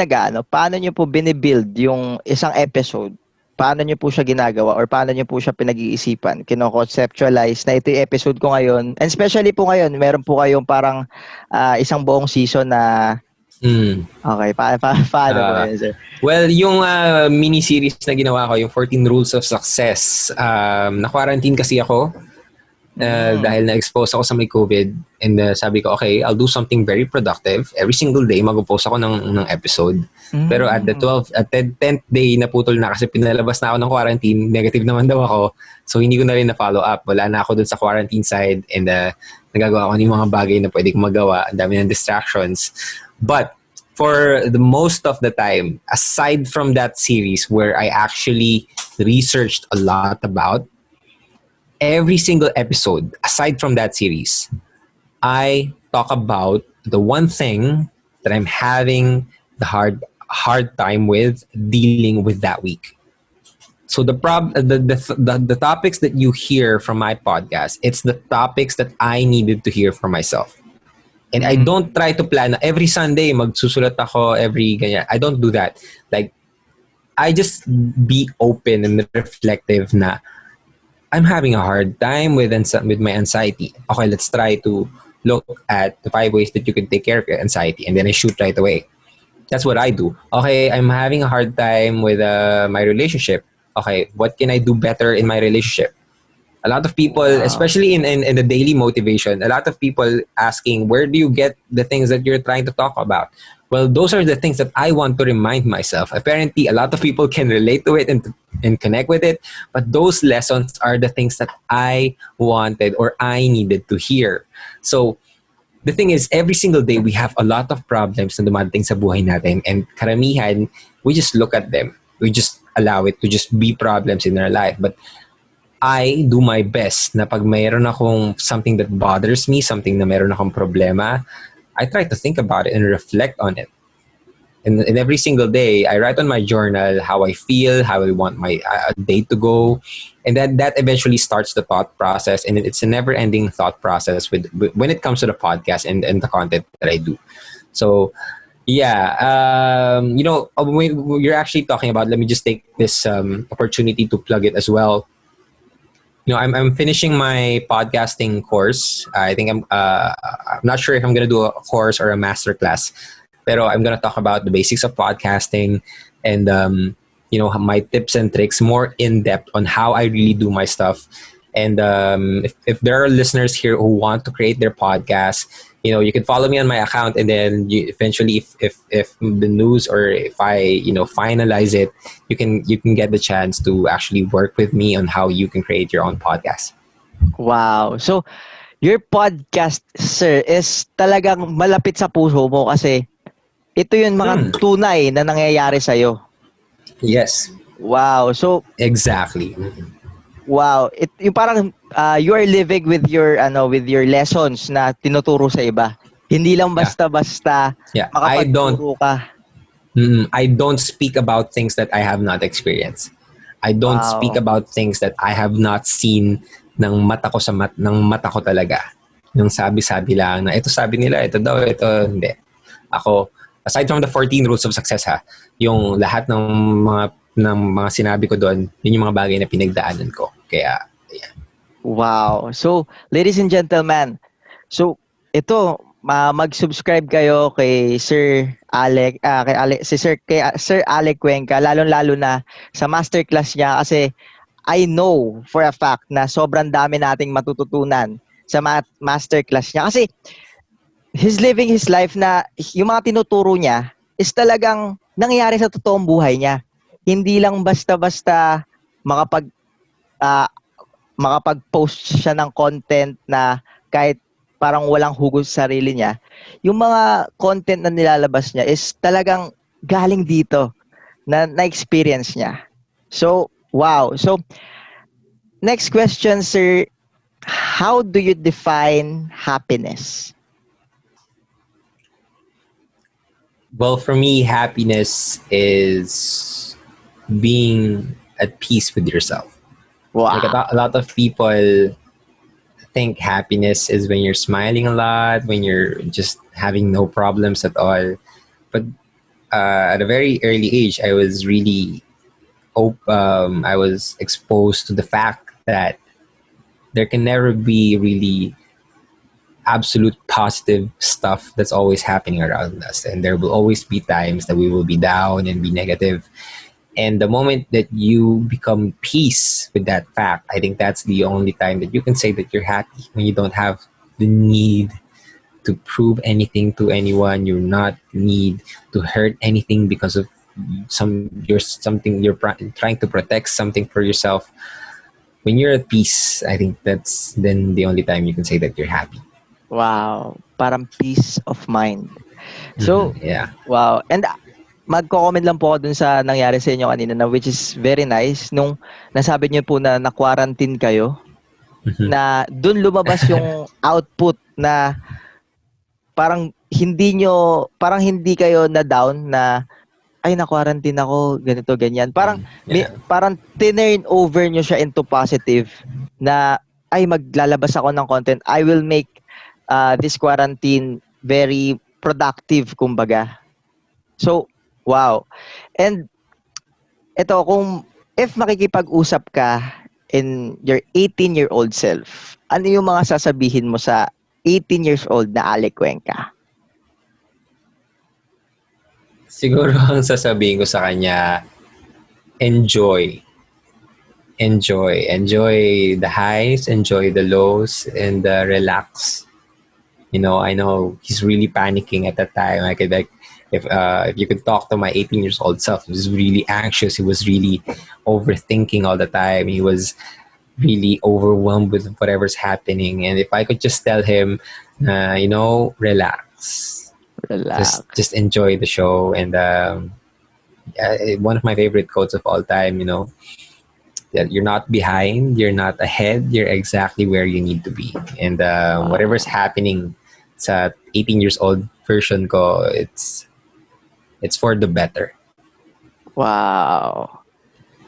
paano nyo po binibuild yung isang episode? Paano nyo po siya ginagawa or paano nyo po siya pinag-iisipan? Kino-conceptualize na ito yung episode ko ngayon. And especially po ngayon, meron po kayong parang isang buong season na okay, paano po yun, sir? Well, yung mini-series na ginawa ko, yung 14 Rules of Success, na-quarantine kasi ako dahil na-expose ako sa may COVID and sabi ko, okay, I'll do something very productive. Every single day, mag-post ako ng episode. Pero at the 10th day, naputol na kasi pinalabas na ako ng quarantine. Negative naman daw ako. So, hindi ko na rin na-follow up. Wala na ako dun sa quarantine side and nagagawa ko ng mga bagay na pwede kong magawa. Ang dami ng distractions. But for the most of the time, aside from that series where I actually researched a lot about, every single episode, aside from that series, I talk about the one thing that I'm having the hard time with dealing with that week. So the topics that you hear from my podcast, it's the topics that I needed to hear for myself. And I don't try to plan every Sunday magsusulat ako every ganyan. I don't do that. Like I just be open and reflective na I'm having a hard time with my anxiety. Okay, let's try to look at the 5 ways that you can take care of your anxiety, and then I shoot right away. That's what I do. Okay, I'm having a hard time with my relationship. Okay, what can I do better in my relationship? A lot of people, especially in the daily motivation, a lot of people asking, where do you get the things that you're trying to talk about? Well, those are the things that I want to remind myself. Apparently, a lot of people can relate to it and connect with it. But those lessons are the things that I wanted or I needed to hear. So, the thing is, every single day, we have a lot of problems na dumadating sa buhay natin. And karamihan, we just look at them. We just allow it to just be problems in our life. But I do my best na pag mayroon akong something that bothers me, something na mayroon akong problema, I try to think about it and reflect on it. And every single day, I write on my journal how I feel, how I want my day to go. And that eventually starts the thought process. And it's a never-ending thought process when it comes to the podcast and the content that I do. So, yeah, you're actually talking about, let me just take this opportunity to plug it as well. I'm finishing my podcasting course. I think I'm not sure if I'm gonna do a course or a master class, pero I'm gonna talk about the basics of podcasting and my tips and tricks more in depth on how I really do my stuff. And if there are listeners here who want to create their podcast, you can follow me on my account, and then eventually, if the news or if I finalize it, you can get the chance to actually work with me on how you can create your own podcast. Wow. So, your podcast, sir, is talagang malapit sa puso mo kasi ito yung mga tunay na nangyayari sa'yo. Yes. Wow. So, exactly. Wow, yung parang you are living with your lessons na tinuturo sa iba. Hindi lang basta-basta makapagturo ka. I don't speak about things that I have not experienced. I don't speak about things that I have not seen ng mata ko talaga. Yung sabi-sabi lang na ito sabi nila, ito daw, ito hindi. Ako, aside from the 14 rules of success yung lahat ng mga sinabi ko doon, yun yung mga bagay na pinagdaanan ko. Kaya, yeah. Wow. So, ladies and gentlemen, so ito, mag-subscribe kayo kay Sir Alec, kay Sir Alec Cuenca, lalong-lalo na sa masterclass niya kasi I know for a fact na sobrang dami nating matututunan sa masterclass niya kasi he's living his life na yung mga tinuturo niya is talagang nangyayari sa totoong buhay niya. Hindi lang basta-basta ah, makapag-post siya ng content na kahit parang walang hugot sa sarili niya, yung mga content na nilalabas niya is talagang galing dito na-experience niya. So, wow. So, next question, sir. How do you define happiness? Well, for me, happiness is being at peace with yourself. Like Wow. a lot of people think happiness is when you're smiling a lot, when you're just having no problems at all. But at a very early age, I was exposed to the fact that there can never be really absolute positive stuff that's always happening around us, and there will always be times that we will be down and be negative. And the moment that you become peace with that fact, I think that's the only time that you can say that you're happy, when you don't have the need to prove anything to anyone. You're not need to hurt anything because of you're trying to protect something for yourself. When you're at peace, I think that's then the only time you can say that you're happy. Wow. Parang peace of mind. So, Yeah. wow. And magko-comment lang po ako dun sa nangyari sa inyo kanina na which is very nice. Nung nasabi niyo po na na-quarantine kayo, na dun lumabas yung output na parang hindi kayo na down na ay na-quarantine ako, ganito ganyan. Parang Yeah. parang turn over niyo siya into positive na ay maglalabas ako ng content. I will make this quarantine very productive kumbaga. So, wow. And ito, if makikipag-usap ka in your 18-year-old self, ano yung mga sasabihin mo sa 18 years old na Alec Cuenca? Siguro ang sasabihin ko sa kanya, enjoy. Enjoy the highs, enjoy the lows, and relax. I know he's really panicking at that time. I could if you could talk to my 18 years old self, he was really anxious. He was really overthinking all the time. He was really overwhelmed with whatever's happening. And if I could just tell him, relax, Relax. just enjoy the show. And one of my favorite quotes of all time, that you're not behind, you're not ahead, you're exactly where you need to be. And whatever's happening sa 18 years old version ko, it's for the better. Wow.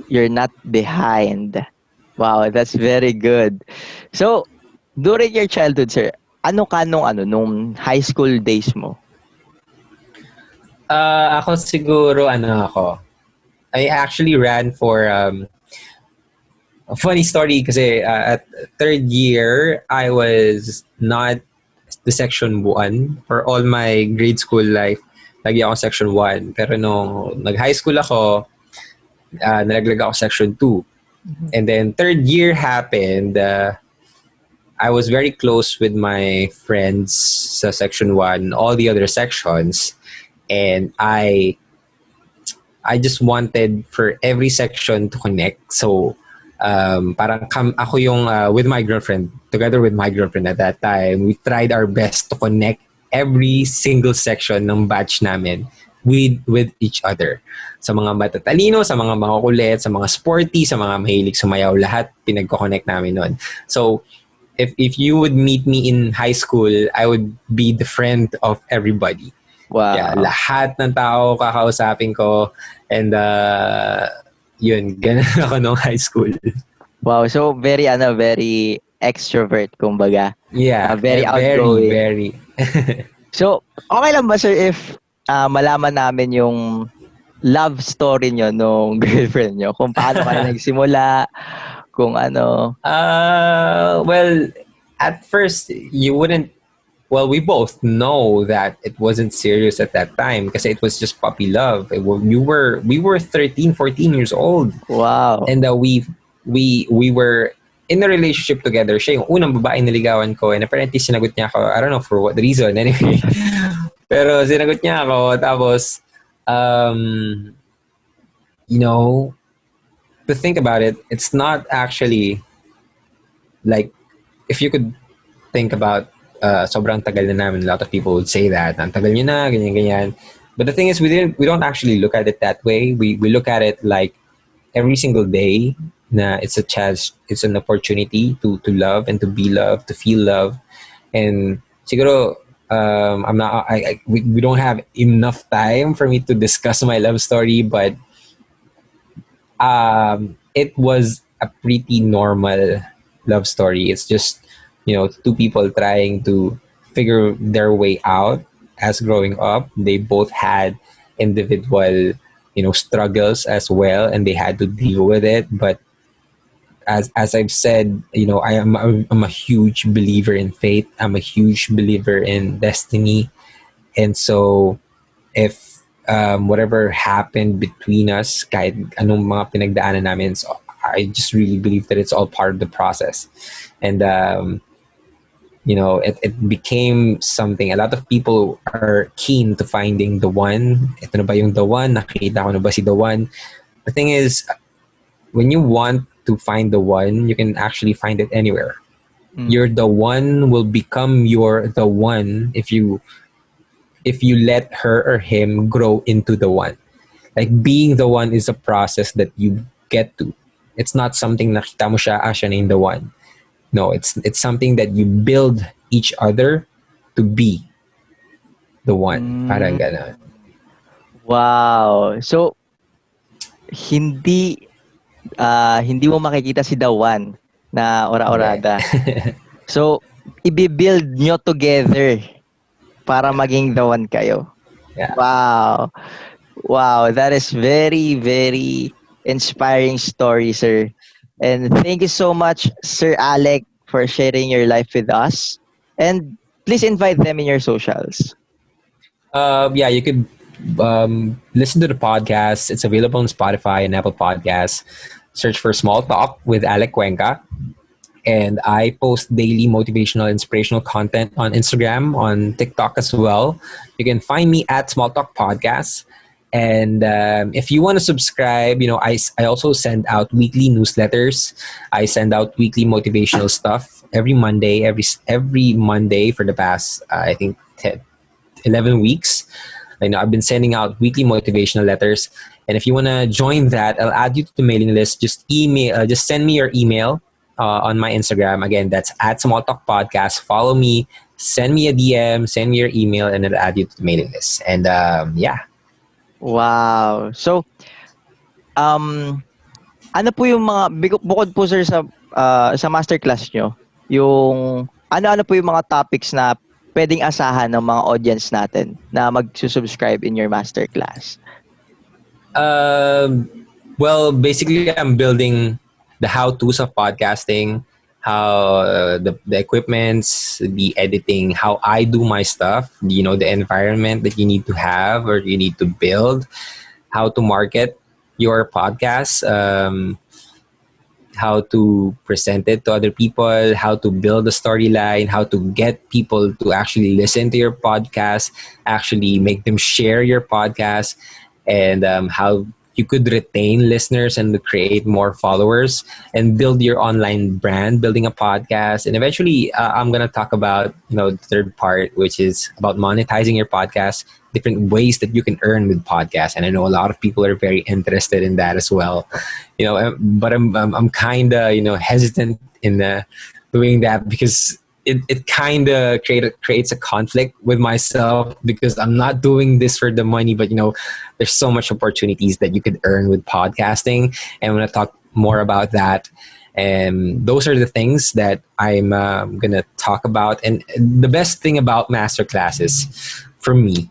You're not behind. Wow, that's very good. So, during your childhood, sir, nung high school days mo? Ako siguro, I actually ran for, a funny story kasi at third year, I was not the section 1 for all my grade school life. Lagi ako section 1. Pero nung nag-high school ako, nalaglag ako section 2. And then third year happened, I was very close with my friends sa section 1, all the other sections. And I just wanted for every section to connect. So, parang ako yung together with my girlfriend at that time, we tried our best to connect every single section ng batch namin with each other. Sa mga matatalino, sa mga makukulit, sa mga sporty, sa mga mahilig sumayaw, lahat pinagko-connect namin nun. So, if you would meet me in high school, I would be the friend of everybody. Wow. Yeah, lahat ng tao kakausapin ko. And yun, ganun ako nung high school. Wow, so very extrovert kumbaga. Yeah, very outgoing. Very. So, okay lang ba sir if malaman namin yung love story nyo nung girlfriend nyo? Kung paano kayo nagsimula, kung ano. Well, at first, we both know that it wasn't serious at that time kasi it was just puppy love. We were 13, 14 years old. Wow. And we were in a relationship together. Siya yung unang babae niligawan ko, and apparently sinagot niya ako. I don't know for what reason anyway. Pero sinagot niya ako, tapos to think about it, it's not actually like, if you could think about, sobrang tagal na namin. A lot of people would say that, ang tagal nyo na, ganyan, ganyan. But the thing is, we don't actually look at it that way. We look at it like every single day, na it's a chance, it's an opportunity to love and to be loved, to feel love. And siguro, I'm not, we don't have enough time for me to discuss my love story, but it was a pretty normal love story. It's just, two people trying to figure their way out as growing up. They both had individual, struggles as well, and they had to deal with it. But as I've said, I'm a huge believer in fate. I'm a huge believer in destiny, and so if whatever happened between us, kahit anong mga pinagdaanan namin, so I just really believe that it's all part of the process. And it became something. A lot of people are keen to finding the one. Ito na ba yung the one? Nakita ko na ba si the one? The thing is, when you want to find the one, you can actually find it anywhere. You're the one will become your the one if you let her or him grow into the one. Like, being the one is a process that you get to. It's not something nakita mo siya, siya na yung the one. No, it's something that you build each other to be the one. Parang gano'n. Wow. So, hindi hindi mo makikita si the one na ora-orada. So, i-build nyo together para maging the one kayo. Yeah. Wow. Wow, that is very, very inspiring story, sir. And thank you so much, Sir Alec, for sharing your life with us. And please invite them in your socials. Yeah, you could listen to the podcast. It's available on Spotify and Apple Podcasts. Search for Small Talk with Alec Cuenca. And I post daily motivational, inspirational content on Instagram, on TikTok as well. You can find me at Small Talk Podcast. And if you want to subscribe, I also send out weekly newsletters. I send out weekly motivational stuff every Monday, every Monday for the past, I think, 11 weeks. I've been sending out weekly motivational letters. And if you want to join that, I'll add you to the mailing list. Just send me your email on my Instagram. Again, that's at Small Talk Podcast. Follow me, send me a DM, send me your email, and I'll add you to the mailing list. And yeah. Wow. So, ano po yung mga bukod po, sir, sa masterclass nyo, yung ano po yung mga topics na pwedeng asahan ng mga audience natin na mag-subscribe in your masterclass? Well, basically, I'm building the how-tos of podcasting, how the equipments, the editing, how I do my stuff, the environment that you need to have or you need to build, how to market your podcast, how to present it to other people, how to build a storyline, how to get people to actually listen to your podcast, actually make them share your podcast, and how you could retain listeners and create more followers and build your online brand, building a podcast. And eventually, I'm going to talk about, the third part, which is about monetizing your podcast, different ways that you can earn with podcasts. And I know a lot of people are very interested in that as well. But I'm kind of, hesitant in doing that because it kind of creates a conflict with myself because I'm not doing this for the money, but there's so much opportunities that you could earn with podcasting, and I'm going to talk more about that. And those are the things that I'm going to talk about. And the best thing about masterclasses for me,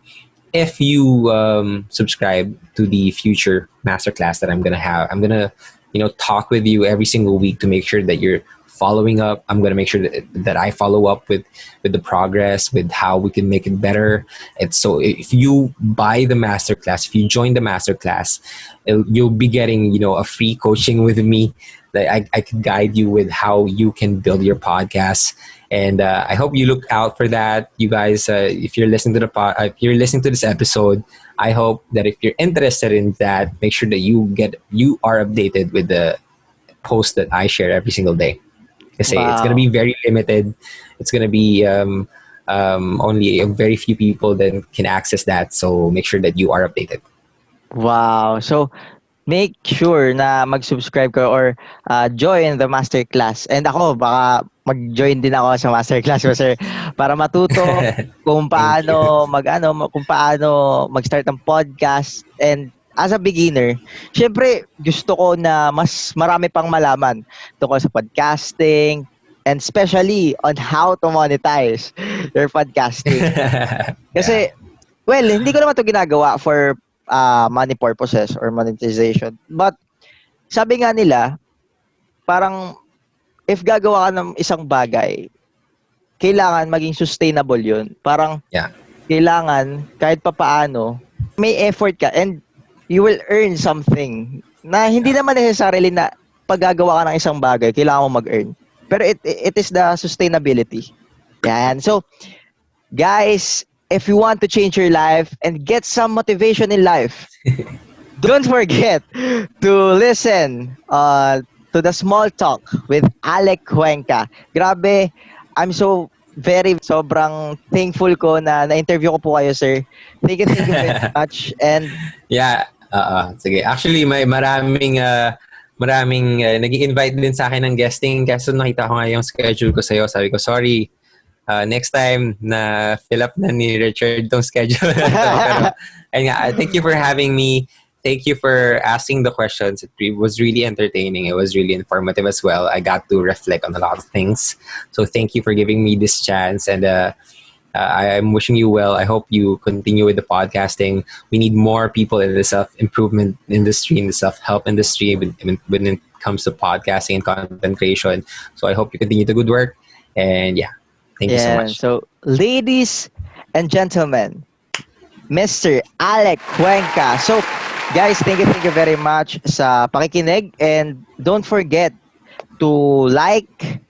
if you subscribe to the future masterclass that I'm going to have, I'm going to talk with you every single week to make sure that you're following up. I'm going to make sure that I follow up with the progress, with how we can make it better. And so if you buy the masterclass, if you join the masterclass, you'll be getting, a free coaching with me that I could guide you with how you can build your podcast. And I hope you look out for that, you guys. If you're listening to if you're listening to this episode, I hope that if you're interested in that, make sure that you are updated with the post that I share every single day. Kasi it's gonna Wow. be very limited. It's gonna be only a very few people that can access that. So make sure that you are updated. Wow. So, make sure na mag-subscribe ka or join the masterclass. And ako, baka mag-join din ako sa masterclass mo, sir, para matuto kung Thank you. paano kung paano mag-start ng podcast. And as a beginner, syempre gusto ko na mas marami pang malaman tungkol sa podcasting and especially on how to monetize your podcasting. Yeah. Kasi, well, hindi ko naman to ginagawa for money purposes or monetization. But, sabi nga nila, parang, if gagawa ka ng isang bagay, kailangan maging sustainable yun. Parang, Yeah. kailangan, kahit papaano, may effort ka and you will earn something na hindi naman necessarily na pag gagawa ka ng isang bagay, kailangan mo mag-earn. Pero it is the sustainability. Yan. So, guys, if you want to change your life and get some motivation in life, don't forget to listen to the Small Talk with Alec Cuenca. Grabe, I'm so sobrang thankful ko na na-interview ko po kayo, sir. Thank you very much. And Yeah. Sige. Actually, may maraming nag-invite din sa akin ng guesting. Kaso nakita ko nga yung schedule ko sa'yo. Sabi ko, sorry, next time na fill up na ni Richard tong schedule na to. Pero, ayun nga, thank you for having me. Thank you for asking the questions. It was really entertaining. It was really informative as well. I got to reflect on a lot of things. So thank you for giving me this chance. And I'm wishing you well. I hope you continue with the podcasting. We need more people in the self-improvement industry, in the self-help industry when it comes to podcasting and content creation. So I hope you continue the good work. And yeah, thank you so yeah, much. so ladies and gentlemen, Mr. Alec Cuenca. So, guys, thank you very much sa pakikinig and don't forget to like,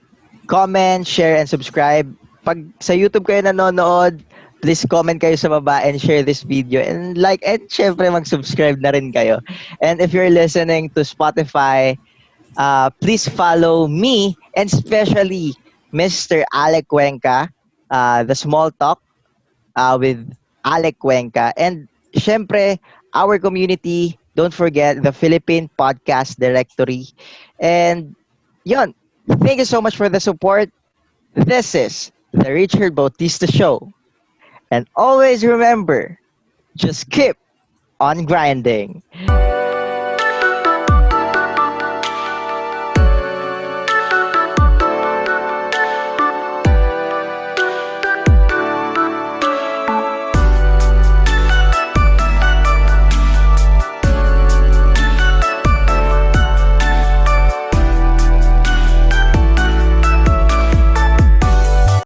comment, share, and subscribe. Pag sa YouTube kayo nanonood, please comment kayo sa baba and share this video and like and syempre mag-subscribe na rin kayo. And if you're listening to Spotify, please follow me and especially Mr. Alec Cuenca, the Small Talk with Alec Cuenca. And syempre, our community, don't forget the Philippine Podcast Directory. And yon, thank you so much for the support. This is the Richard Bautista Show. And always remember, just keep on grinding.